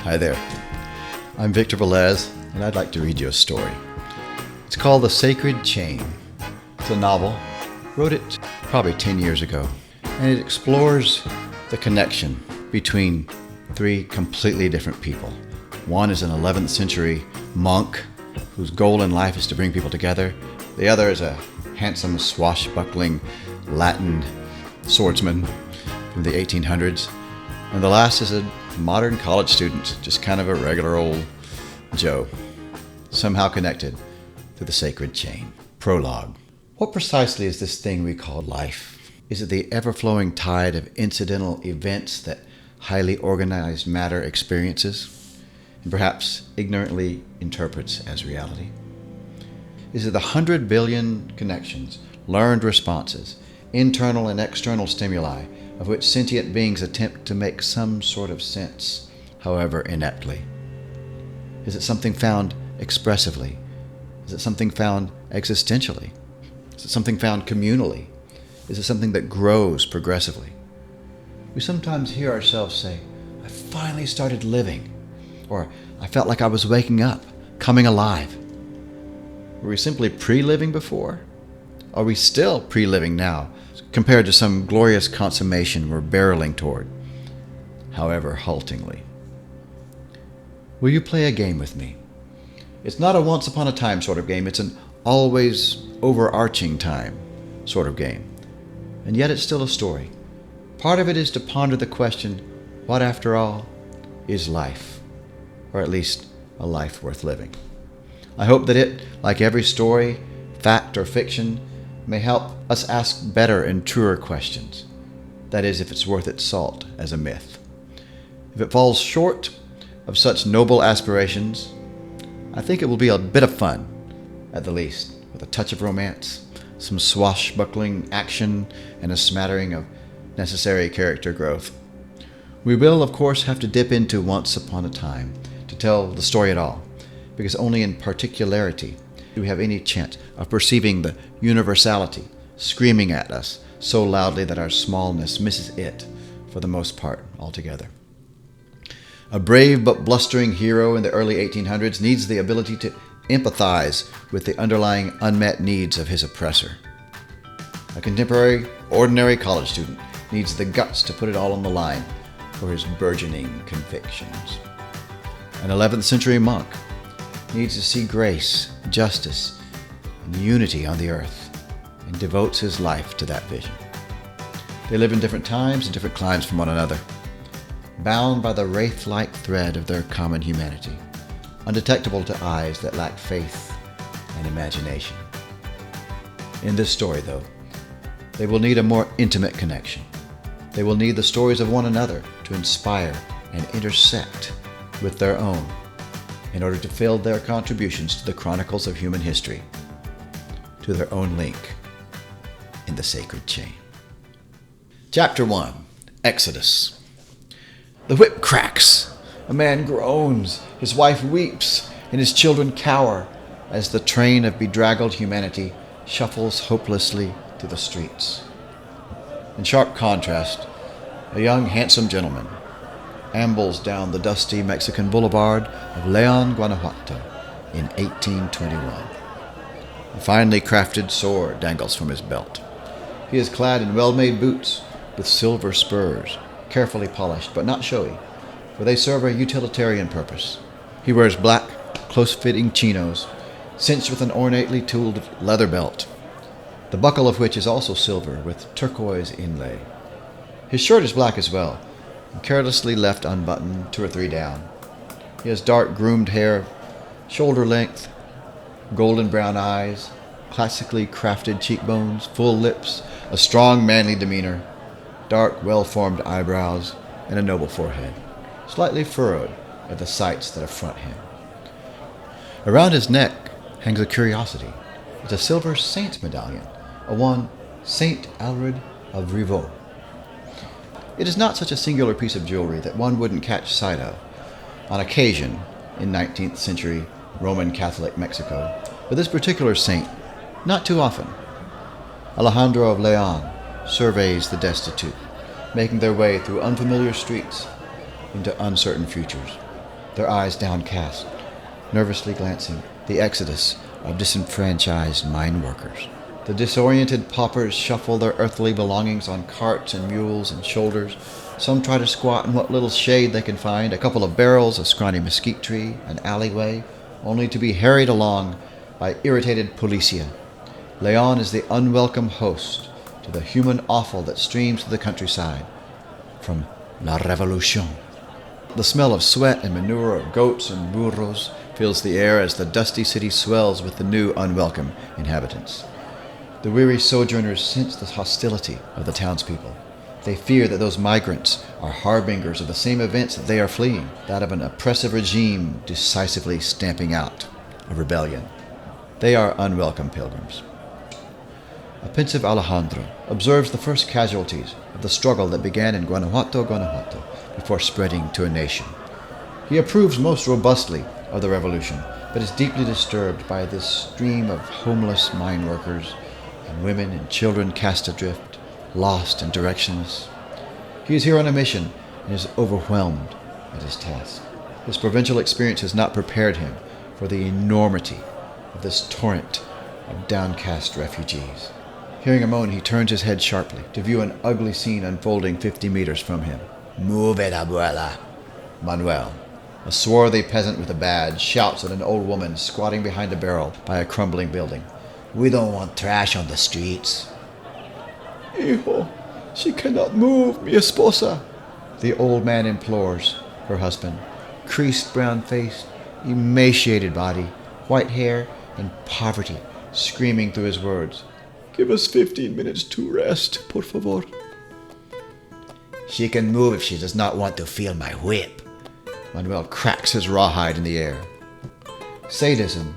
Hi there. I'm Victor Velez, and I'd like to read you a story. It's called The Sacred Chain. It's a novel. Wrote it probably 10 years ago. And it explores the connection between three completely different people. One is an 11th century monk whose goal in life is to bring people together. The other is a handsome, swashbuckling Latin swordsman from the 1800s. And the last is a modern college student, just kind of a regular old Joe, somehow connected through the sacred chain. Prologue. What precisely is this thing we call life? Is it the ever-flowing tide of incidental events that highly organized matter experiences and perhaps ignorantly interprets as reality? Is it the 100 billion connections, learned responses, internal and external stimuli of which sentient beings attempt to make some sort of sense, however ineptly? Is it something found expressively? Is it something found existentially? Is it something found communally? Is it something that grows progressively? We sometimes hear ourselves say, I finally started living, or I felt like I was waking up, coming alive. Were we simply pre-living before? Are we still pre-living now, compared to some glorious consummation we're barreling toward, however haltingly? Will you play a game with me? It's not a once upon a time sort of game, it's an always overarching time sort of game. And yet it's still a story. Part of it is to ponder the question, what after all is life? Or at least a life worth living. I hope that it, like every story, fact or fiction, may help us ask better and truer questions. That is, if it's worth its salt as a myth. If it falls short of such noble aspirations, I think it will be a bit of fun, at the least, with a touch of romance, some swashbuckling action, and a smattering of necessary character growth. We will, of course, have to dip into Once Upon a Time to tell the story at all, because only in particularity do we have any chance of perceiving the universality screaming at us so loudly that our smallness misses it, for the most part, altogether. A brave but blustering hero in the early 1800s needs the ability to empathize with the underlying unmet needs of his oppressor. A contemporary, ordinary college student needs the guts to put it all on the line for his burgeoning convictions. An 11th century monk needs to see grace, justice, and unity on the earth, and devotes his life to that vision. They live in different times and different climes from one another, bound by the wraith-like thread of their common humanity, undetectable to eyes that lack faith and imagination. In this story, though, they will need a more intimate connection. They will need the stories of one another to inspire and intersect with their own, in order to fill their contributions to the chronicles of human history, to their own link in the sacred chain. Chapter 1, Exodus. The whip cracks. A man groans. His wife weeps, and his children cower as the train of bedraggled humanity shuffles hopelessly through the streets. In sharp contrast, a young, handsome gentleman ambles down the dusty Mexican boulevard of Leon, Guanajuato in 1821. A finely crafted sword dangles from his belt. He is clad in well-made boots with silver spurs, carefully polished but not showy, for they serve a utilitarian purpose. He wears black, close-fitting chinos, cinched with an ornately tooled leather belt, the buckle of which is also silver with turquoise inlay. His shirt is black as well, carelessly left unbuttoned 2 or 3 down. He has dark groomed hair, shoulder length, golden brown eyes, classically crafted cheekbones, full lips, a strong manly demeanor, dark well-formed eyebrows, and a noble forehead, slightly furrowed at the sights that affront him. Around his neck hangs a curiosity. It's a silver saint's medallion, a one Saint Alred of Rivaux. It is not such a singular piece of jewelry that one wouldn't catch sight of on occasion in 19th century Roman Catholic Mexico, but this particular saint, not too often. Alejandro of Leon surveys the destitute, making their way through unfamiliar streets into uncertain futures. their eyes downcast, nervously glancing the exodus of disenfranchised mine workers. The disoriented paupers shuffle their earthly belongings on carts and mules and shoulders. Some try to squat in what little shade they can find, a couple of barrels, a scrawny mesquite tree, an alleyway, only to be harried along by irritated policia. Leon is the unwelcome host to the human offal that streams to the countryside from La Revolution. The smell of sweat and manure of goats and burros fills the air as the dusty city swells with the new unwelcome inhabitants. The weary sojourners sense the hostility of the townspeople. They fear that those migrants are harbingers of the same events that they are fleeing, that of an oppressive regime decisively stamping out a rebellion. They are unwelcome pilgrims. A pensive Alejandro observes the first casualties of the struggle that began in Guanajuato before spreading to a nation. He approves most robustly of the revolution, but is deeply disturbed by this stream of homeless mine workers and women and children cast adrift, lost and directionless. He is here on a mission and is overwhelmed at his task. His provincial experience has not prepared him for the enormity of this torrent of downcast refugees. Hearing a moan, he turns his head sharply to view an ugly scene unfolding 50 meters from him. Move it, abuela. Manuel, a swarthy peasant with a badge, shouts at an old woman squatting behind a barrel by a crumbling building. We don't want trash on the streets. Hijo, she cannot move, mi esposa, the old man implores her husband. Creased brown face, emaciated body, white hair, and poverty screaming through his words. Give us 15 minutes to rest, por favor. She can move if she does not want to feel my whip. Manuel cracks his rawhide in the air. Sadism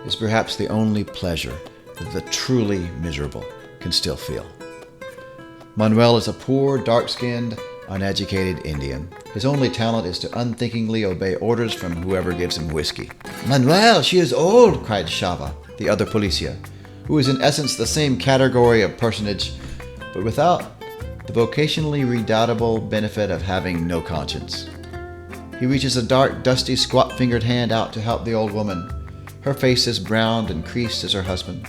is perhaps the only pleasure that the truly miserable can still feel. Manuel is a poor, dark-skinned, uneducated Indian. His only talent is to unthinkingly obey orders from whoever gives him whiskey. Manuel, she is old, cried Chava, the other policia, who is in essence the same category of personage, but without the vocationally redoubtable benefit of having no conscience. He reaches a dark, dusty, squat-fingered hand out to help the old woman. Her face is browned and creased as her husband.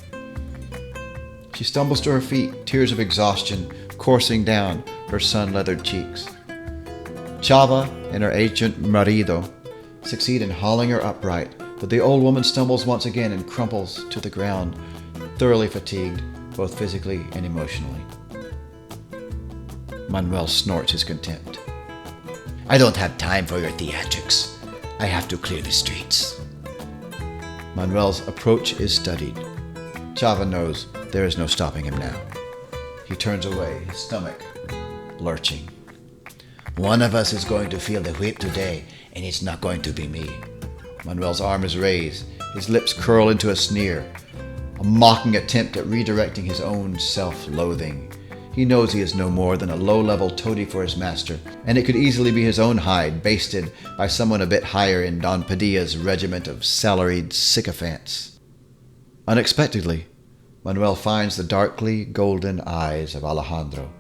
She stumbles to her feet, tears of exhaustion coursing down her sun-leathered cheeks. Chava and her ancient marido succeed in hauling her upright, but the old woman stumbles once again and crumples to the ground, thoroughly fatigued, both physically and emotionally. Manuel snorts his contempt. I don't have time for your theatrics. I have to clear the streets. Manuel's approach is studied. Chava knows there is no stopping him now. He turns away, his stomach lurching. One of us is going to feel the whip today, and it's not going to be me. Manuel's arm is raised, his lips curl into a sneer, a mocking attempt at redirecting his own self-loathing. He knows he is no more than a low-level toady for his master, and it could easily be his own hide, basted by someone a bit higher in Don Padilla's regiment of salaried sycophants. Unexpectedly, Manuel finds the darkly golden eyes of Alejandro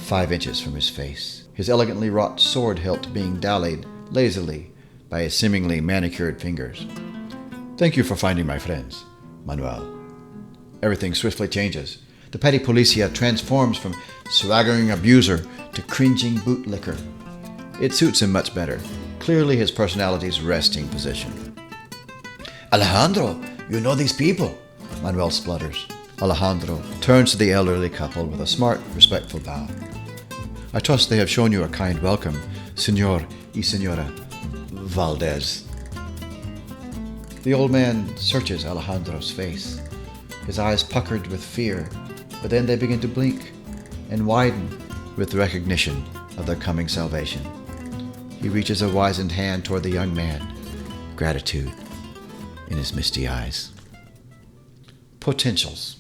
5 inches from his face, his elegantly wrought sword hilt being dallied lazily by his seemingly manicured fingers. Thank you for finding my friends, Manuel. Everything swiftly changes. The petty policia transforms from swaggering abuser to cringing bootlicker. It suits him much better, clearly his personality's resting position. Alejandro, you know these people, Manuel splutters. Alejandro turns to the elderly couple with a smart, respectful bow. I trust they have shown you a kind welcome, Senor y Senora Valdez. The old man searches Alejandro's face, his eyes puckered with fear, but then they begin to blink and widen with recognition of their coming salvation. He reaches a wizened hand toward the young man, gratitude in his misty eyes. Potentials.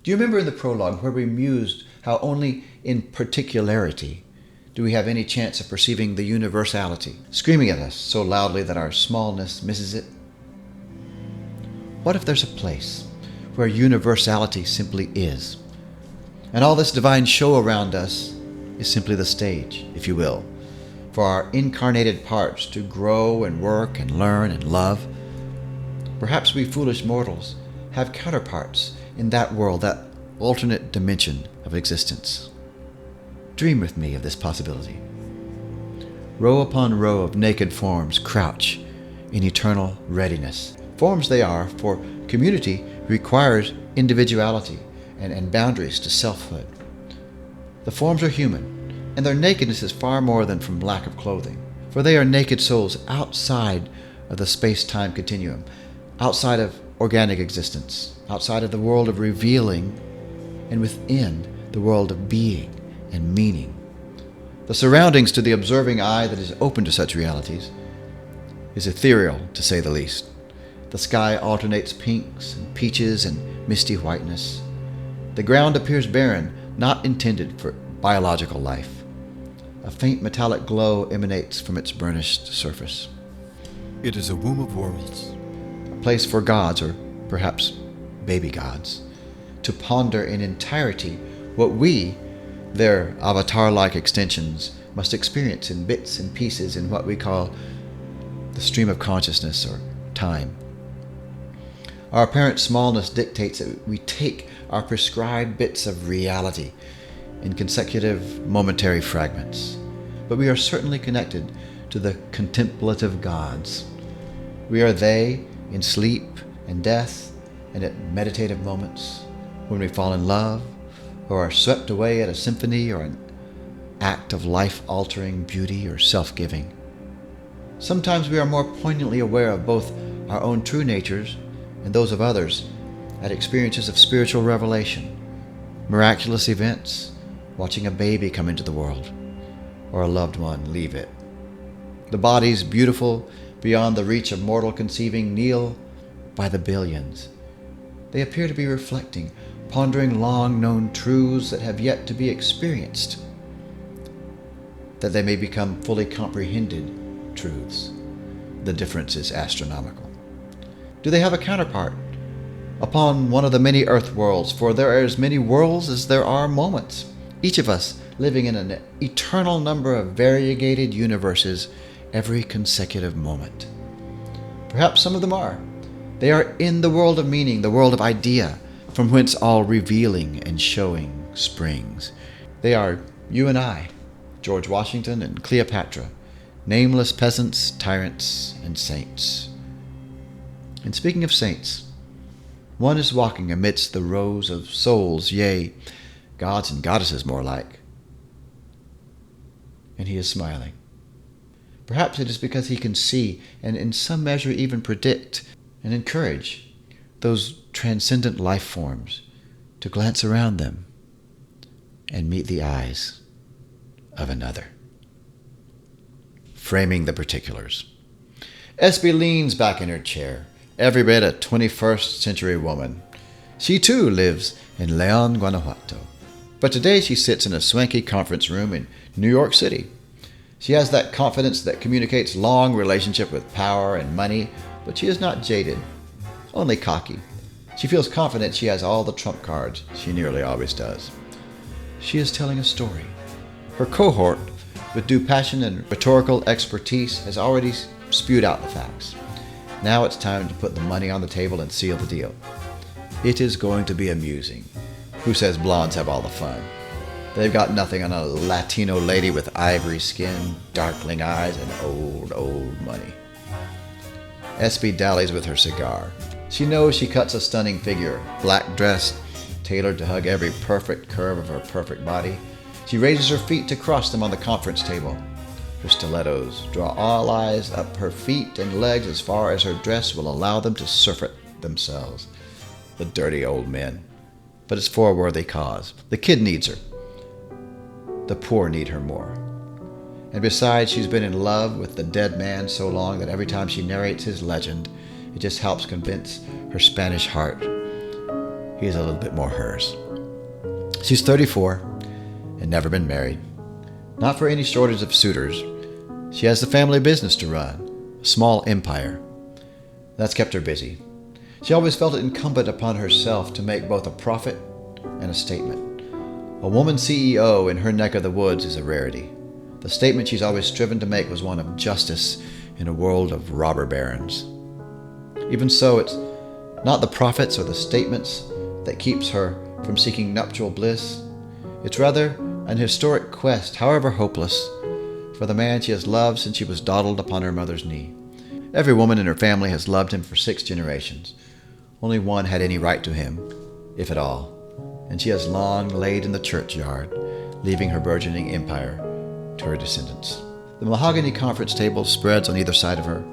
Do you remember in the prologue where we mused how only in particularity do we have any chance of perceiving the universality, screaming at us so loudly that our smallness misses it? What if there's a place where universality simply is, and all this divine show around us is simply the stage, if you will, for our incarnated parts to grow and work and learn and love. Perhaps we foolish mortals have counterparts in that world, that alternate dimension of existence. Dream with me of this possibility. Row upon row of naked forms crouch in eternal readiness. Forms they are, for community requires individuality and boundaries to selfhood. The forms are human, and their nakedness is far more than from lack of clothing, for they are naked souls outside of the space-time continuum, outside of organic existence, outside of the world of revealing, and within the world of being and meaning. The surroundings to the observing eye that is open to such realities is ethereal, to say the least. The sky alternates pinks and peaches and misty whiteness. The ground appears barren, not intended for biological life. A faint metallic glow emanates from its burnished surface. It is a womb of worlds. A place for gods, or perhaps baby gods, to ponder in entirety what we, their avatar-like extensions, must experience in bits and pieces in what we call the stream of consciousness or time. Our apparent smallness dictates that we take our prescribed bits of reality in consecutive momentary fragments, but we are certainly connected to the contemplative gods. We are they in sleep and death and at meditative moments, when we fall in love or are swept away at a symphony or an act of life-altering beauty or self-giving. Sometimes we are more poignantly aware of both our own true natures and those of others at experiences of spiritual revelation, miraculous events, watching a baby come into the world, or a loved one leave it. The bodies, beautiful beyond the reach of mortal conceiving, kneel by the billions. They appear to be reflecting, pondering long-known truths that have yet to be experienced, that they may become fully comprehended truths. The difference is astronomical. Do they have a counterpart upon one of the many earth worlds? For there are as many worlds as there are moments, each of us living in an eternal number of variegated universes every consecutive moment. Perhaps some of them are. They are in the world of meaning, the world of idea, from whence all revealing and showing springs. They are you and I, George Washington and Cleopatra, nameless peasants, tyrants, and saints. And speaking of saints, one is walking amidst the rows of souls, yea, gods and goddesses more like, and he is smiling. Perhaps it is because he can see, and in some measure even predict and encourage, those transcendent life forms to glance around them and meet the eyes of another. Framing the particulars. Espy leans back in her chair, every bit a 21st century woman. She too lives in Leon, Guanajuato, but today she sits in a swanky conference room in New York City. She has that confidence that communicates long relationship with power and money, but she is not jaded, only cocky. She feels confident she has all the trump cards. She nearly always does. She is telling a story. Her cohort, with due passion and rhetorical expertise, has already spewed out the facts. Now it's time to put the money on the table and seal the deal. It is going to be amusing. Who says blondes have all the fun? They've got nothing on a Latino lady with ivory skin, darkling eyes, and old money. Espy dallies with her cigar. She knows she cuts a stunning figure, black dressed, tailored to hug every perfect curve of her perfect body. She raises her feet to cross them on the conference table. Her stilettos draw all eyes up her feet and legs as far as her dress will allow them to surfeit themselves. The dirty old men. But it's for a worthy cause. The kid needs her. The poor need her more. And besides, she's been in love with the dead man so long that every time she narrates his legend, it just helps convince her Spanish heart he is a little bit more hers. She's 34 and never been married. Not for any shortage of suitors. She has the family business to run, a small empire. That's kept her busy. She always felt it incumbent upon herself to make both a profit and a statement. A woman CEO in her neck of the woods is a rarity. The statement she's always striven to make was one of justice in a world of robber barons. Even so, it's not the profits or the statements that keeps her from seeking nuptial bliss. It's rather an historic quest, however hopeless, for the man she has loved since she was dawdled upon her mother's knee. Every woman in her family has loved him for 6 generations. Only one had any right to him, if at all, and she has long laid in the churchyard, leaving her burgeoning empire to her descendants. The mahogany conference table spreads on either side of her.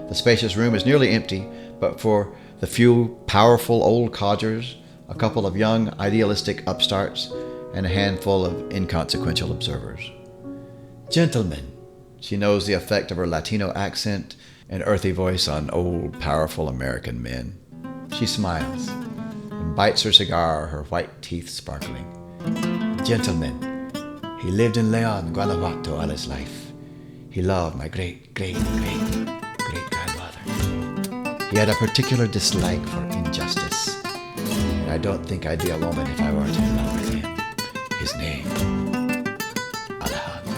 The spacious room is nearly empty, but for the few powerful old codgers, a couple of young idealistic upstarts, and a handful of inconsequential observers. Gentlemen, she knows the effect of her Latino accent and earthy voice on old, powerful American men. She smiles and bites her cigar, her white teeth sparkling. Gentlemen, he lived in Leon, Guanajuato all his life. He loved my great-great-great-great-grandmother. He had a particular dislike for injustice, and I don't think I'd be a woman if I weren't in love with him. His name, Alejandro.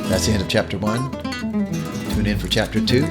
That's the end of chapter 1. Tune in for chapter 2.